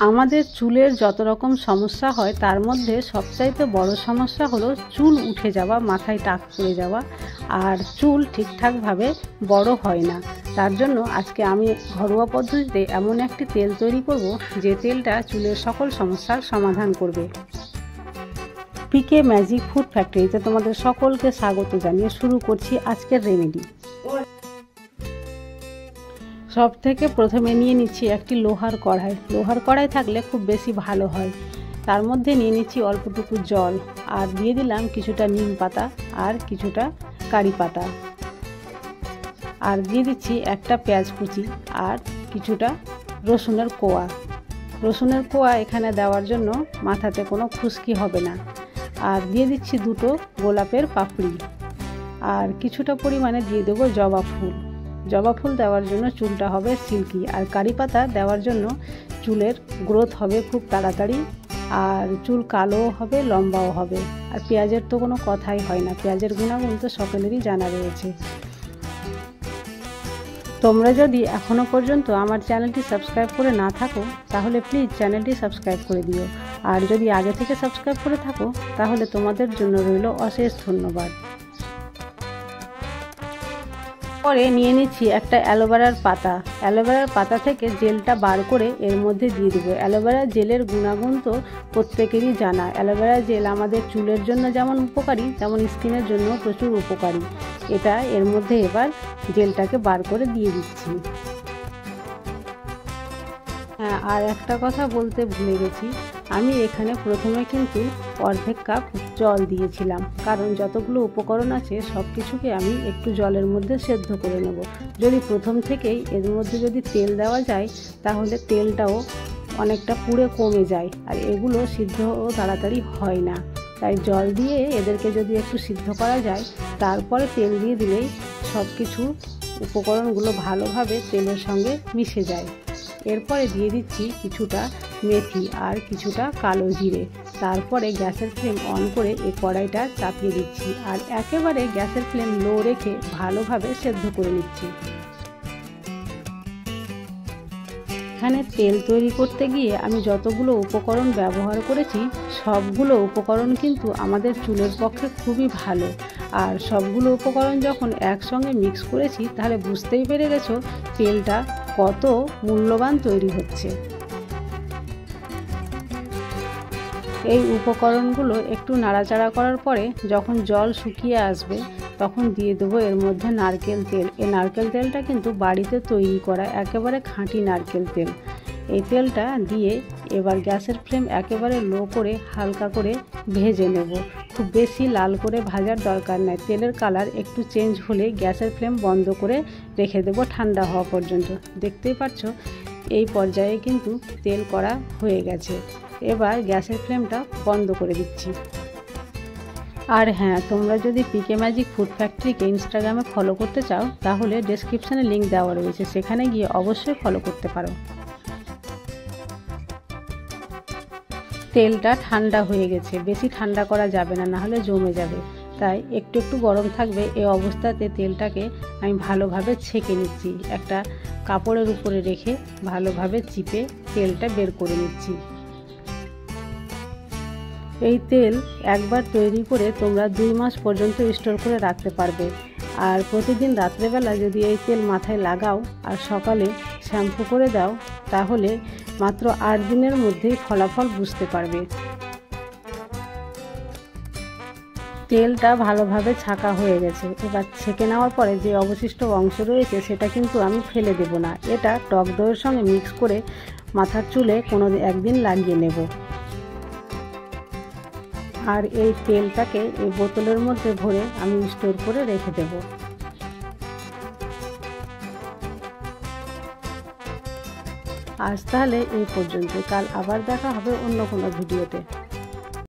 আমাদের চুলের যত রকম সমস্যা হয় তার মধ্যে সবচাইতে বড় সমস্যা হলো চুল উঠে যাওয়া, মাথায় টাক পড়ে যাওয়া, আর চুল ঠিকঠাকভাবে বড় হয় না। তার জন্য আজকে আমি ঘরোয়া পদ্ধতিতে এমন একটি তেল তৈরি করব যে তেলটা চুলের সকল সমস্যার সমাধান করবে। পিকে ম্যাজিক ফুড ফ্যাক্টরিতে তোমাদের সকলকে স্বাগত জানিয়ে শুরু করছি আজকের রেমেডি। সব থেকে প্রথমে নিয়ে নিচ্ছি একটি লোহার কড়াই। লোহার কড়াই থাকলে খুব বেশি ভালো হয়। তার মধ্যে নিয়ে নিচ্ছি অল্পটুকু জল, আর দিয়ে দিলাম কিছুটা নিম পাতা আর কিছুটা কারি পাতা, আর দিয়ে দিচ্ছি একটা পেঁয়াজ কুচি আর কিছুটা রসুনের কোয়া। রসুনের কোয়া এখানে দেওয়ার জন্য মাথাতে কোনো খুশকি হবে না। আর দিয়ে দিচ্ছি দুটো গোলাপের পাপড়ি, আর কিছুটা পরিমাণে দিয়ে দেবো জবা ফুল। জবা ফুল দেওয়ার জন্য চুলটা হবে সিল্কি, আর কারি পাতা দেওয়ার জন্য চুলের গ্রোথ হবে খুব তাড়াতাড়ি, আর চুল কালো হবে, লম্বাও হবে। আর পেঁয়াজের তো কোনো কথাই হয় না, পেঁয়াজের গুণাগুণ তো সকলেরই জানা রয়েছে। তোমরা যদি এখনও পর্যন্ত আমার চ্যানেলটি সাবস্ক্রাইব করে না থাকো তাহলে প্লিজ চ্যানেলটি সাবস্ক্রাইব করে দিও, আর যদি আগে থেকে সাবস্ক্রাইব করে থাকো তাহলে তোমাদের জন্য রইল অশেষ ধন্যবাদ। পরে নিয়ে নিচ্ছি একটা অ্যালোভেরার পাতা। অ্যালোভেরার পাতা থেকে জেলটা বার করে এর মধ্যে দিয়ে দেবো। অ্যালোভেরা জেলের গুণাগুণ তো প্রত্যেকেরই জানা। অ্যালোভেরা জেল আমাদের চুলের জন্য যেমন উপকারী, তেমন স্কিনের জন্য প্রচুর উপকারী। এটা এর মধ্যে এবার জেলটাকে বার করে দিয়ে দিচ্ছি। হ্যাঁ, আর একটা কথা বলতে ভুলে গেছি, আমি এখানে প্রথমে কিন্তু অর্ধেক কাপ জল দিয়েছিলাম, কারণ যতগুলো উপকরণ আছে সব কিছুকে আমি একটু জলের মধ্যে সেদ্ধ করে নেব। যদি প্রথম থেকেই এর মধ্যে যদি তেল দেওয়া যায় তাহলে তেলটাও অনেকটা পুড়ে কমে যায়, আর এগুলো সিদ্ধও তাড়াতাড়ি হয় না। তাই জল দিয়ে এদেরকে যদি একটু সিদ্ধ করা যায়, তারপরে তেল দিয়ে দিলেই সব কিছু উপকরণগুলো ভালোভাবে তেলের সঙ্গে মিশে যায়। এরপরে দিয়ে দিচ্ছি কিছুটা মেথি আর কিছুটা কালো জিরে। তারপরে গ্যাসের ফ্লেম অন করে এই কড়াইটা চাপিয়ে দিচ্ছি, আর একেবারে গ্যাসের ফ্লেম লো রেখে ভালোভাবে সেদ্ধ করে নিচ্ছি। এখানে তেল তৈরি করতে গিয়ে আমি যতগুলো উপকরণ ব্যবহার করেছি সবগুলো উপকরণ কিন্তু আমাদের চুলের পক্ষে খুবই ভালো। আর সবগুলো উপকরণ যখন একসঙ্গে মিক্স করেছি তাহলে বুঝতেই পেরে গেছো তেলটা কত মূল্যবান তৈরি হচ্ছে। এই উপকরণগুলো একটু নাড়াচাড়া করার পরে যখন জল শুকিয়ে আসবে তখন দিয়ে দেবো এর মধ্যে নারকেল তেল। এই নারকেল তেলটা কিন্তু বাড়িতে তৈরি করা একেবারে খাঁটি নারকেল তেল। এই তেলটা দিয়ে এবার গ্যাসের ফ্লেম একেবারে লো করে হালকা করে ভেজে নেব। খুব বেশি লাল করে ভাজার দরকার নাই। তেলের কালার একটু চেঞ্জ হলে গ্যাসের ফ্লেম বন্ধ করে রেখে দেবো ঠান্ডা হওয়া পর্যন্ত। দেখতেই পাচ্ছ এই পর্যায়ে কিন্তু তেল করা হয়ে গেছে। এবার গ্যাসের ফ্লেমটা বন্ধ করে দিচ্ছি। আর হ্যাঁ, তোমরা যদি পিকে ম্যাজিক ফুড ফ্যাক্টরিকে ইনস্টাগ্রামে ফলো করতে চাও তাহলে ডেসক্রিপশানে লিঙ্ক দেওয়া রয়েছে, সেখানে গিয়ে অবশ্যই ফলো করতে পারো। তেলটা ঠান্ডা হয়ে গেছে, বেশি ঠান্ডা করা যাবে না, নাহলে জমে যাবে। তাই একটু একটু গরম থাকবে। এই অবস্থাতে তেলটাকে আমি ভালোভাবে ছেঁকে নিচ্ছি। একটা কাপড়ের উপরে রেখে ভালোভাবে চিপে তেলটা বের করে নিচ্ছি। এই তেল একবার তৈরি করে তোমরা 2 মাস পর্যন্ত স্টোর করে রাখতে পারবে। আর প্রতিদিন রাত্রেবেলা যদি এই তেল মাথায় লাগাও আর সকালে শ্যাম্পু করে দাও তাহলে মাত্র 8 দিনের মধ্যেই ফলাফল বুঝতে পারবে। তেলটা ভালোভাবে ছাঁকা হয়ে গেছে। এবার ছেঁকে নেওয়ার পরে যে অবশিষ্ট অংশ রয়েছে সেটা কিন্তু আমি ফেলে দেব না। এটা টক দইয়ের সঙ্গে মিক্স করে মাথার চুলে কোনো একদিন লাগিয়ে নেব। আর এই তেলটাকে এই বোতলের মধ্যে ভরে আমি স্টোর করে রেখে দেব। আজ তাহলে এই পর্যন্ত। কাল আবার দেখা হবে অন্য কোনো ভিডিওতে।